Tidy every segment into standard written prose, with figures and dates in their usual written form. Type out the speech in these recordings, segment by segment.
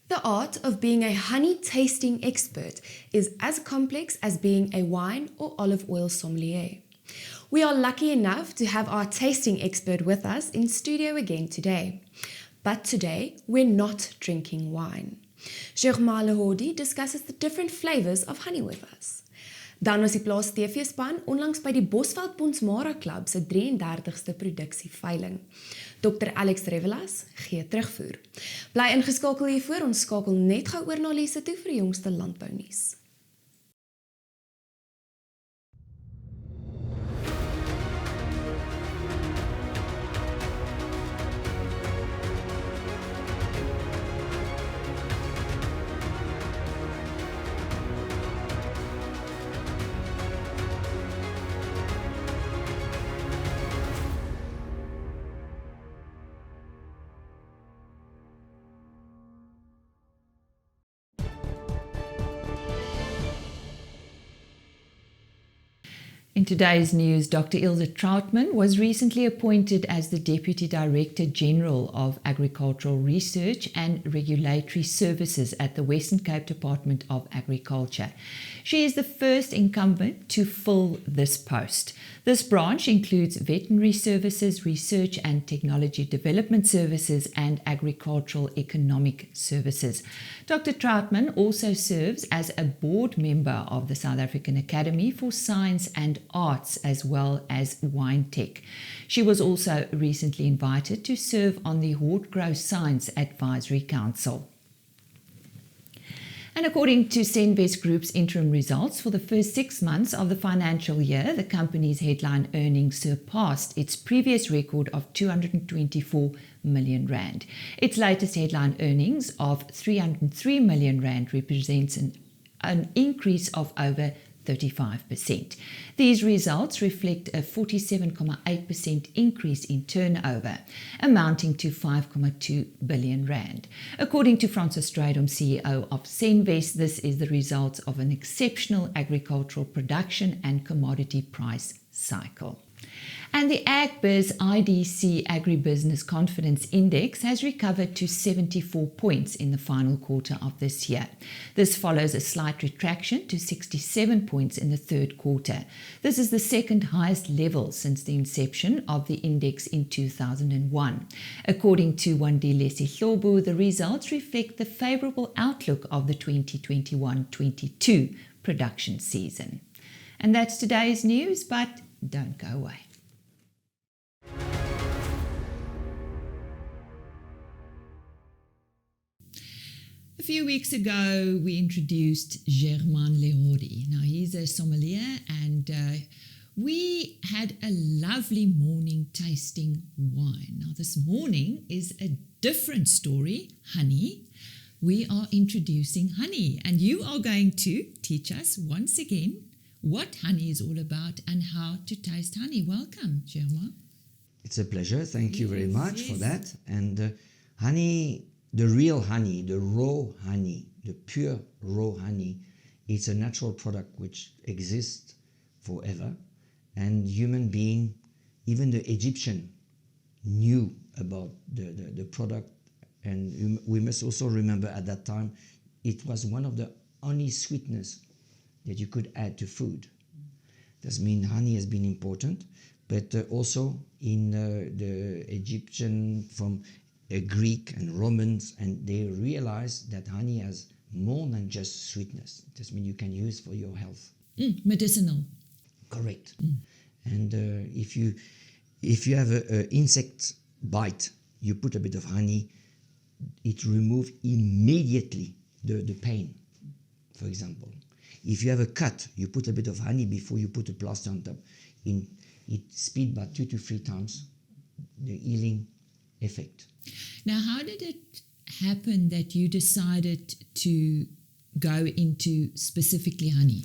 The art of being a honey tasting expert is as complex as being a wine or olive oil sommelier. We are lucky enough to have our tasting expert with us in studio again today. But today, we're not drinking wine. Germain Lehodey discusses the different flavours of honey with us. Dan was die Plaas TV-span onlangs by die Bosveld Bonsmaraklub se 33ste Produksieveiling. Dr. Alex Revelas gee terugvoer. Bly ingeskakel hiervoor, ons skakel net gou oor na Lise toe vir die jongste landbounuus. In today's news, Dr. Ilse Troutman was recently appointed as the Deputy Director General of Agricultural Research and Regulatory Services at the Western Cape Department of Agriculture. She is the first incumbent to fill this post. This branch includes veterinary services, research and technology development services, and agricultural economic services. Dr. Troutman also serves as a board member of the South African Academy for Science and Arts as well as Wine Tech. She was also recently invited to serve on the Hort Grow Science Advisory Council. And according to Senvest Group's interim results for the first 6 months of the financial year, the company's headline earnings surpassed its previous record of 224 million rand. Its latest headline earnings of 303 million rand represents an increase of over 35%. These results reflect a 47.8% increase in turnover, amounting to 5.2 billion rand. According to Francis Strydom, CEO of Senvest, this is the result of an exceptional agricultural production and commodity price cycle. And the AgBiz IDC Agribusiness Confidence Index has recovered to 74 points in the final quarter of this year. This follows a slight retraction to 67 points in the third quarter. This is the second highest level since the inception of the index in 2001. According to Wandile Sihlobo, the results reflect the favourable outlook of the 2021-22 production season. And that's today's news, but don't go away. A few weeks ago, we introduced Germain Lehodey. Now, he's a sommelier, and we had a lovely morning tasting wine. Now, this morning is a different story, honey. We are introducing honey, and you are going to teach us once again what honey is all about and how to taste honey. Welcome, Germain. It's a pleasure. Thank you very much for that. And honey, the real honey, the raw honey, the pure raw honey, it's a natural product which exists forever. And human being, even the Egyptian, knew about the product. And we must also remember at that time, it was one of the only sweetness that you could add to food. Doesn't mean honey has been important, but also in the Egyptian, from Greek and Romans, and they realized that honey has more than just sweetness. It doesn't mean you can use for your health. Medicinal. Correct. And if you have an insect bite, you put a bit of honey, it removes immediately the pain, for example. If you have a cut, you put a bit of honey before you put a plaster on top. It speeds by 2 to 3 times the healing effect. Now, how did it happen that you decided to go into specifically honey?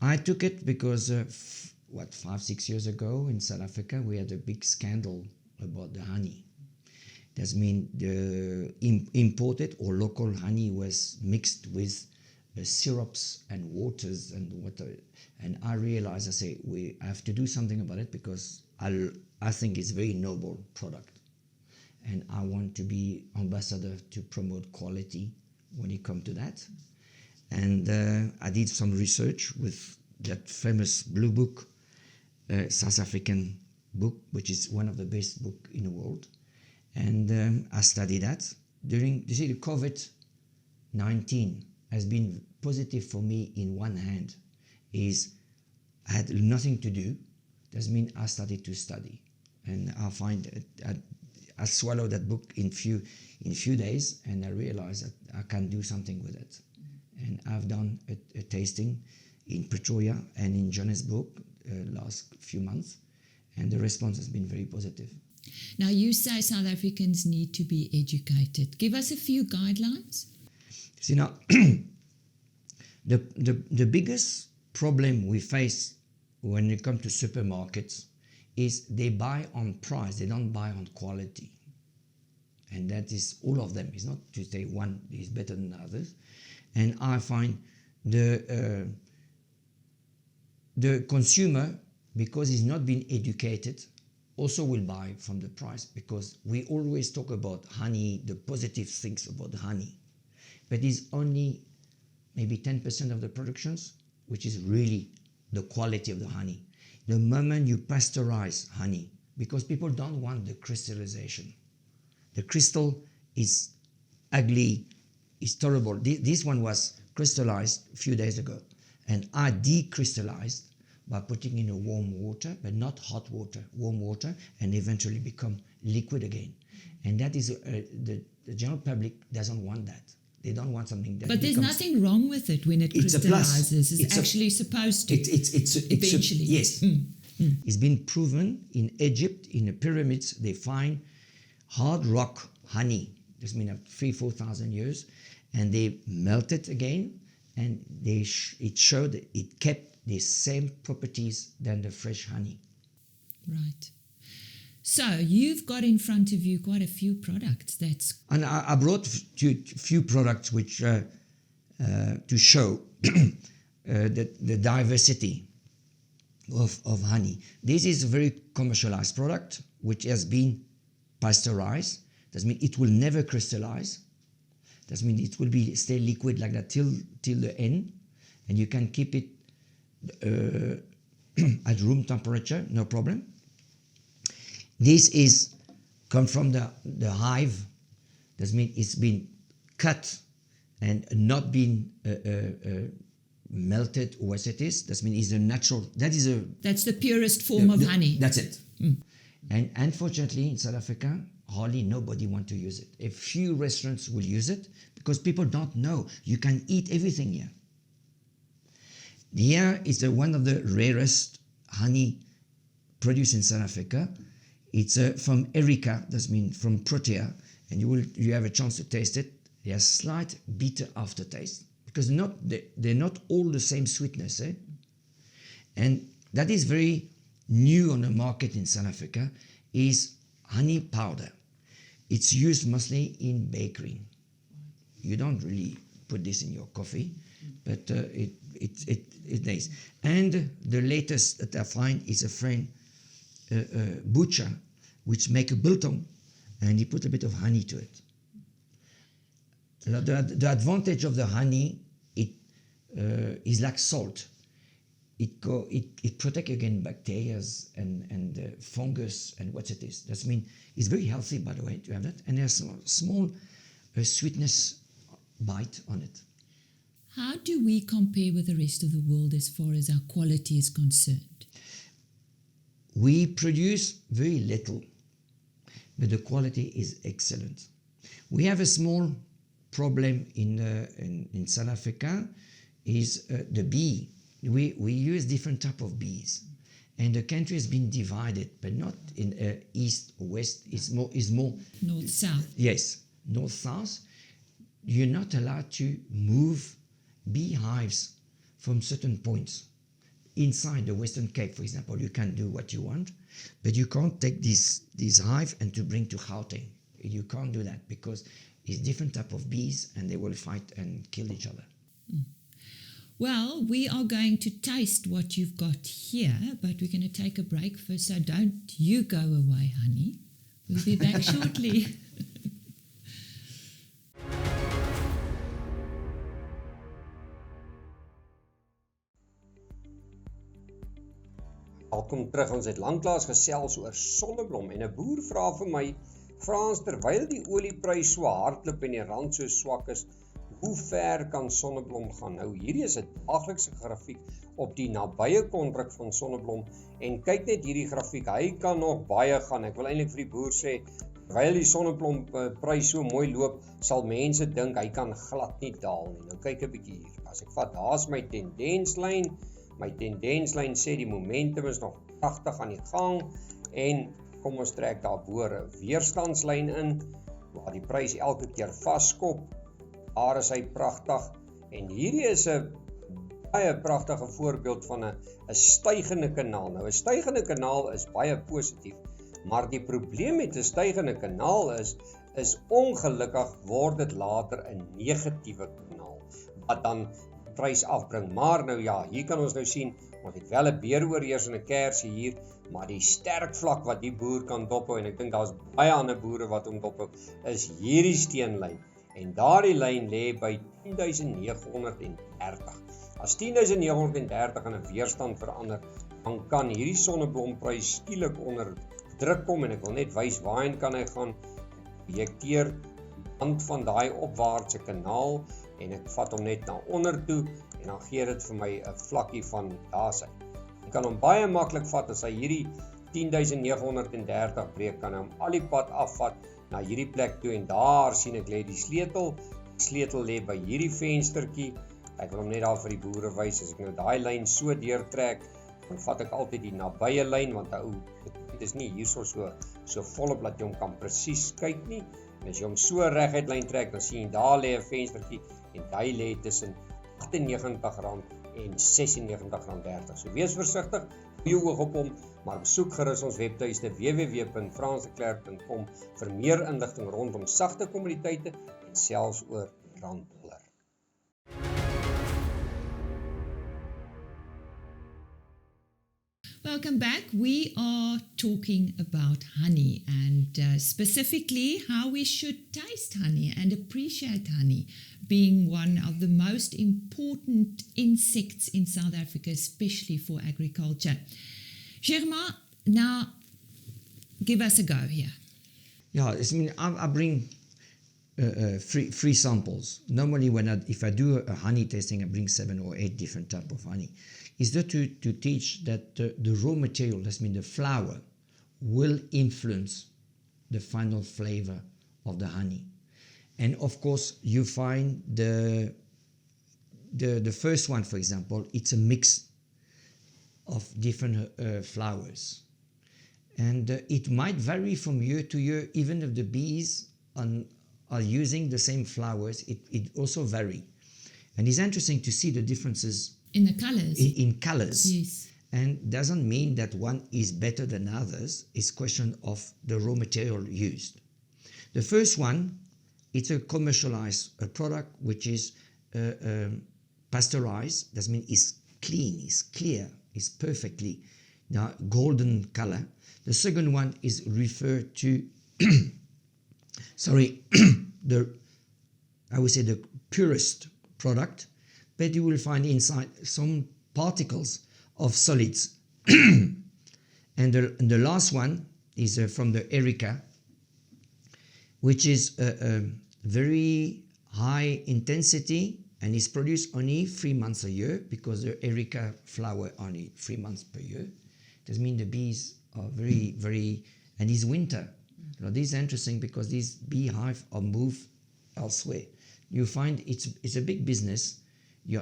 I took it because, 5-6 years ago in South Africa, we had a big scandal about the honey. That means the imported or local honey was mixed with syrups and waters and water, and I realized, I say, we have to do something about it, because I think it's a very noble product, and I want to be ambassador to promote quality when it comes to that. And I did some research with that famous blue book, South African book, which is one of the best books in the world. And I studied that. During, you see, the COVID-19 has been positive for me in one hand, is I had nothing to do. That means I started to study. And I find I swallowed that book in few days, and I realized that I can do something with it. And I've done a tasting in Pretoria and in Johannesburg last few months, and the response has been very positive. Now, you say South Africans need to be educated. Give us a few guidelines. See, now, the biggest problem we face when it comes to supermarkets is they buy on price, they don't buy on quality. And that is all of them. It's not to say one is better than others. And I find the consumer, because he's not been educated, also will buy from the price, because we always talk about honey, the positive things about honey, but it's only maybe 10% of the productions, which is really the quality of the honey. The moment you pasteurize honey, because people don't want the crystallization. The crystal is ugly, it's terrible. This one was crystallized a few days ago, and I decrystallized by putting in a warm water, but not hot water, warm water, and eventually become liquid again. And that is, the general public doesn't want that. They don't want something that. But there's nothing wrong with it when it crystallizes. It's actually supposed to. It's eventually. Yes. It's been proven in Egypt, in the pyramids, they find hard rock honey. This means 3,000-4,000 years, and they melt it again, and it showed that it kept the same properties than the fresh honey. Right. So you've got in front of you quite a few products. And I brought a few products which to show the diversity of honey. This is a very commercialized product which has been pasteurized. That means it will never crystallize. That means it will stay liquid like that till the end, and you can keep it at room temperature, no problem. This is come from the hive. That means it's been cut and not been melted or what it is. That means it's a natural. That's the purest form of honey. That's it. And unfortunately, in South Africa, hardly nobody wants to use it. A few restaurants will use it because people don't know. You can eat everything here. Here is one of the rarest honey produced in South Africa. It's from Erica, that means from Protea, and you have a chance to taste it. They have slight bitter aftertaste because they're not all the same sweetness, eh? And that is very new on the market in South Africa, is honey powder. It's used mostly in bakery. You don't really put this in your coffee, but it's nice. And the latest that I find is a friend butcher which make a biltong, and he put a bit of honey to it. The advantage of the honey, it is like salt. It protects against bacteria and fungus and what it is. That means it's very healthy, by the way, to have that. And there's a small sweetness bite on it. How do we compare with the rest of the world as far as our quality is concerned? We produce very little, but the quality is excellent. We have a small problem in South Africa, is the bee. We use different type of bees, and the country has been divided, but not in east or west. It's more north south. Yes, north south. You're not allowed to move beehives from certain points. Inside the Western Cape, for example, you can do what you want, but you can't take this hive and to bring to Gauteng. You can't do that because it's different type of bees, and they will fight and kill each other. Well, we are going to taste what you've got here, but we're going to take a break first, so don't you go away, honey. We'll be back shortly. Welkom terug, ons het lanklaas gesels oor sonneblom en 'n boer vra vir my, Frans, terwyl die olieprys so hardloop en die rand so swak is, hoe ver kan sonneblom gaan? Nou hierdie is 'n daaglikse grafiek op die nabye kontrak van sonneblom en kyk net hierdie grafiek, hy kan nog baie gaan. Ek wil eintlik vir die boer sê, terwyl die sonneblomprys so mooi loop, sal mense dink hy kan glad nie daal nie. Nou kyk 'n bietjie hier. As ek vat, daar's my tendenslyn. My tendenslyn sê die momentum is nog pragtig aan die gang en kom ons trek daarbo 'n weerstandslyn in waar die prys elke keer vaskop. Daar is hy pragtig en hierdie is 'n baie pragtige voorbeeld van 'n stygende kanaal. Nou 'n stygende kanaal is baie positief, maar die probleem met 'n stygende kanaal is ongelukkig word dit later 'n negatiewe kanaal wat dan prys afbring. Maar nou ja, hier kan ons nou sien, ons het wel 'n beeroorheers en 'n kersie hier, maar die sterk vlak wat die boer kan dophou, en ek dink daar's baie ander boere wat hom dophou, is hierdie steenlyn. En daardie lyn lê by 10.930. As 10.930 in 'n weerstand verander, dan kan hierdie sonneblomprys skielik onder druk kom en ek wil net wys waarheen kan hy gaan. Projekteer aan van daai opwaartse kanaal en ek vat hom net na onder toe en dan gee dit vir my 'n vlakkie van daar sy. Ek kan hom baie maklik vat as hy hierdie 10.930 breek, kan hy hom al die pad afvat na hierdie plek toe en daar sien ek lê die sleutel. Die sleutel lê by hierdie venstertjie. Ek wil hom net daar vir die boere wys. As ek nou daai lyn so deurtrek, dan vat ek altyd die nabye lyn want dit is nie hierso so volop dat jy hom kan presies kyk nie. En as jy hom so reguit lyn trek, dan sien jy daar lê 'n venstertjie en hy lê tussen R98 en R96.30. So wees versigtig, hou jou oog op hom, maar besoek gerus ons webtuiste www.fransdeklerk.com vir meer inligting rondom sagte kommoditeite en selfs oor randdollar. Welcome back. We are talking about honey and specifically how we should taste honey and appreciate honey, being one of the most important insects in South Africa, especially for agriculture. Germain, now give us a go here. Yeah, I bring free samples. Normally, if I do a honey tasting, I bring 7 or 8 different types of honey. Is that to teach that the raw material, the flower, will influence the final flavor of the honey. And of course, you find the first one, for example, it's a mix of different flowers. And it might vary from year to year, even if the bees are using the same flowers, it also vary. And it's interesting to see the differences in the colors. In colors. Yes. And doesn't mean that one is better than others. It's a question of the raw material used. The first one, it's a commercialized product which is pasteurized. That means it's clean, it's clear, it's perfectly golden color. The second one is referred to, I would say the purest product, but you will find inside some particles of solids. And the last one is from the Erica, which is a very high intensity and is produced only 3 months a year because the Erica flower only 3 months per year. That means the bees are very, and it's winter. So this is interesting because these beehives are moved elsewhere. You find it's a big business.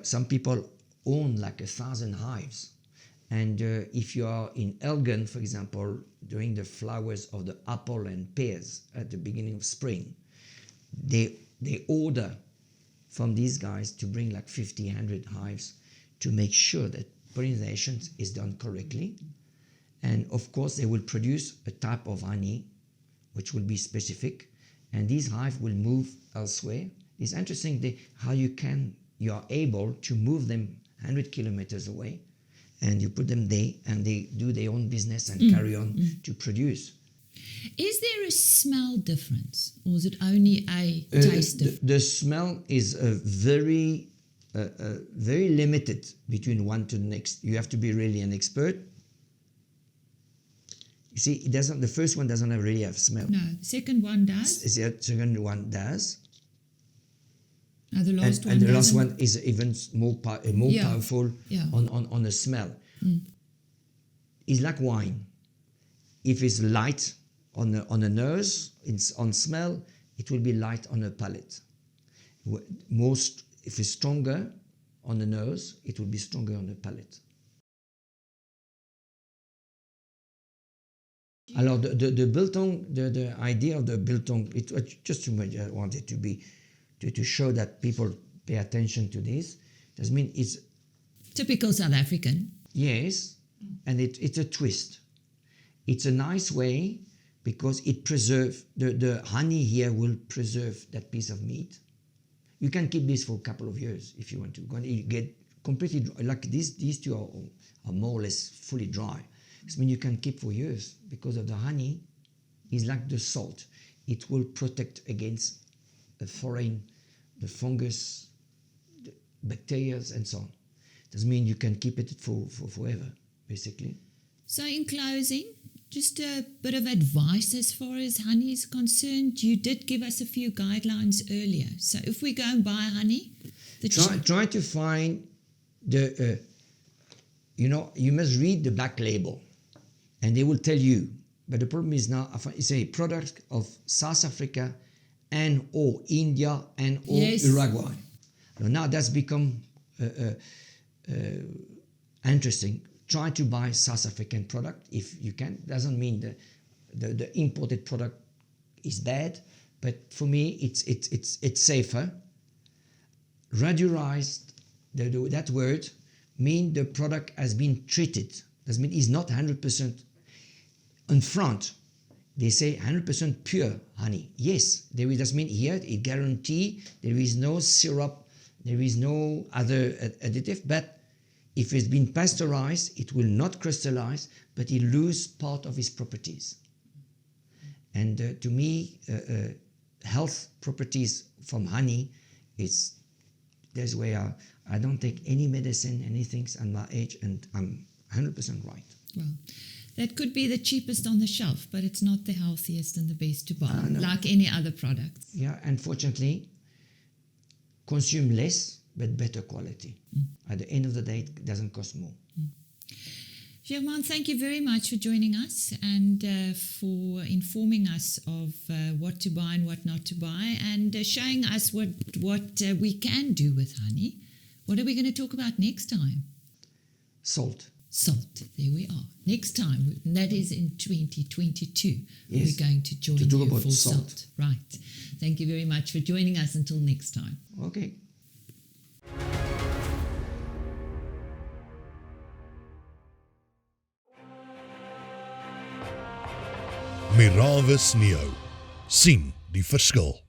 Some people own like 1,000 hives. And if you are in Elgin, for example, during the flowers of the apple and pears at the beginning of spring, they order from these guys to bring like 50, 100 hives to make sure that pollination is done correctly. And of course, they will produce a type of honey which will be specific, and these hives will move elsewhere. It's interesting how you are able to move them 100 kilometers away, and you put them there, and they do their own business and carry on to produce. Is there a smell difference, or is it only a taste difference? The smell is very limited between one to the next. You have to be really an expert You see, it doesn't. The first one doesn't really have smell. No, the second one does. The second one does. No, the last one and the last doesn't. one is even more powerful on the smell. It's like wine. If it's light on the nose, on smell, it will be light on the palate. If it's stronger on the nose, it will be stronger on the palate. Alors, the biltong, the idea of the biltong, it was just too much. I wanted to be to show that people pay attention to this. Doesn't mean it's typical South African. Yes, and it's a twist. It's a nice way because it preserves the honey here will preserve that piece of meat. You can keep this for a couple of years if you want to. You get completely dry. Like these two are more or less fully dry. This means you can keep for years because of the honey is like the salt. It will protect against the fungus, the bacteria, and so on. Doesn't mean you can keep it for forever, basically. So in closing, just a bit of advice as far as honey is concerned. You did give us a few guidelines earlier. So if we go and buy honey, try to find the, you must read the back label and they will tell you. But the problem is now, it's a product of South Africa and or India and or Uruguay. Now that's become interesting. Try to buy South African product if you can. Doesn't mean the imported product is bad, but for me it's safer. Radiorized, that word means the product has been treated. Doesn't mean it's not 100%. In front, they say 100% pure honey. Yes, there is. Doesn't mean here it guarantee there is no syrup, there is no other additive, but if it's been pasteurized, it will not crystallize, but it loses part of its properties. And to me, health properties from honey that's where I don't take any medicine, anything at my age, and I'm 100% right. Well, that could be the cheapest on the shelf, but it's not the healthiest and the best to buy, like any other product. Yeah, unfortunately, consume less, but better quality. At the end of the day, it doesn't cost more. Germain, thank you very much for joining us and for informing us of what to buy and what not to buy, and showing us what we can do with honey. What are we going to talk about next time? Salt. Salt, there we are. Next time, and that is in 2022. Yes, we're going to join you for salt. Right. Thank you very much for joining us. Until next time. Okay. Flavours Neo. Sien die verskil.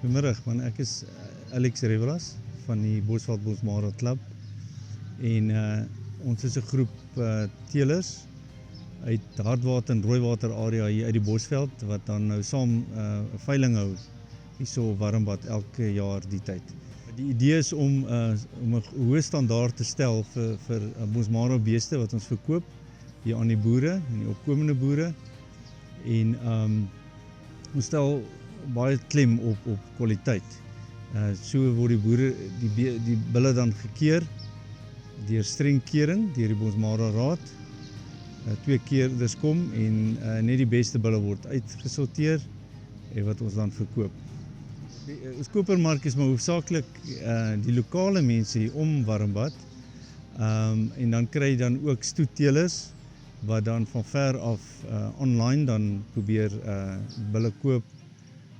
Goedemiddag, ek is Alex Revelas van die Bosveld Bonsmaraklub-veiling en ons is 'n groep teelers uit Hardwater en Rooiwater area hier uit die Bosveld wat dan nou saam 'n veiling hou hierso Warmbad elke jaar die tyd. Die idee is om 'n hoë standaard te stel vir Bonsmara beeste wat ons verkoop hier aan die boere en die opkomende boere en ons stel baie klem op kwaliteit. So word die boere die bulle dan gekeer deur streng kering deur die Bonsmara Raad 2 keerders kom en net die beste bulle word uitgesorteer en wat ons dan verkoop. Ons kopermark is maar hoofsaaklik die lokale mense hier om Warmbad, en dan kry jy dan ook stoetteelers wat dan van ver af online dan probeer bulle koop,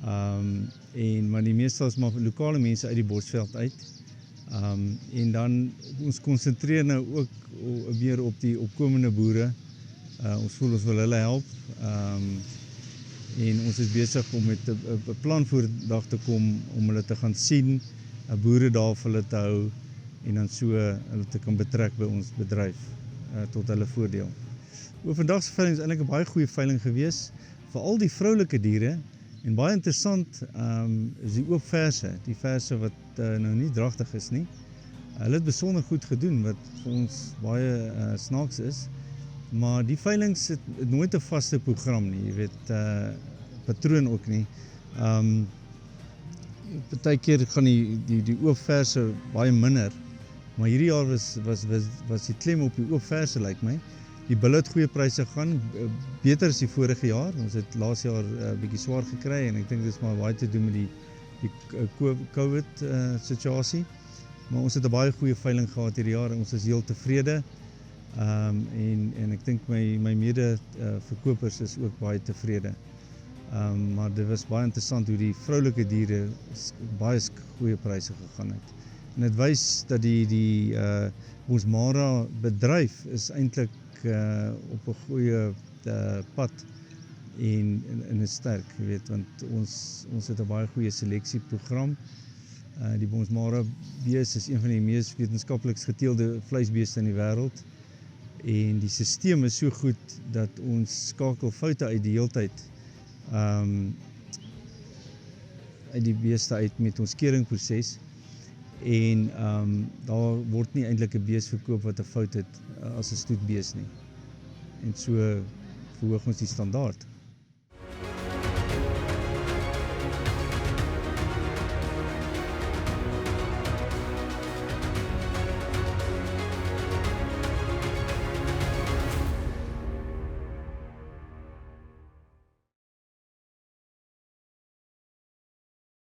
maar die meeste is maar lokale mense uit die Bosveld uit. En dan ons konsentreer nou ook weer op die opkomende boere. Ons voel ons wil hulle help, en ons is besig om met 'n plan voordag te kom om hulle te gaan sien, boere daar vir hulle te hou en dan so hulle te kan betrek by ons bedryf tot hulle voordeel. Oor vandag se veiling is eintlik 'n baie goeie veiling gewees, veral die vroulike diere, en baie interessant is die oop verse, die verse wat nou nie dragtig is nie. Hulle het besonder goed gedoen wat vir ons baie snaaks is, maar die veilings het nooit 'n vaste program nie, jy weet, patroon ook nie. Partykeer gaan die oop verse baie minder, maar hierdie jaar was die klem op die oop verse, lyk my. Die bulle het goeie pryse gaan, beter as die vorige jaar. Ons het laas jaar 'n bietjie swaar gekry en ek dink dit is maar baie te doen met die COVID situasie. Maar ons het 'n baie goeie veiling gehad hierdie jaar en ons is heel tevrede. En ek dink my mede verkopers is ook baie tevrede. Maar dit was baie interessant hoe die vroulike diere baie goeie pryse gegaan het. En dit wys dat die Bonsmara bedryf is eintlik op 'n goeie pad en is sterk, jy weet, want ons het 'n baie goeie seleksieprogram. Die Bonsmara bees is een van die mees wetenskaplik geteelde vleisbeeste in die wêreld. En die stelsel is so goed dat ons skakel foute uit die heeltyd uit die beeste uit met ons keringproses. En daar word nie eintlik 'n bees verkoop wat 'n fout het as 'n stoetbees nie. En so verhoog ons die standaard.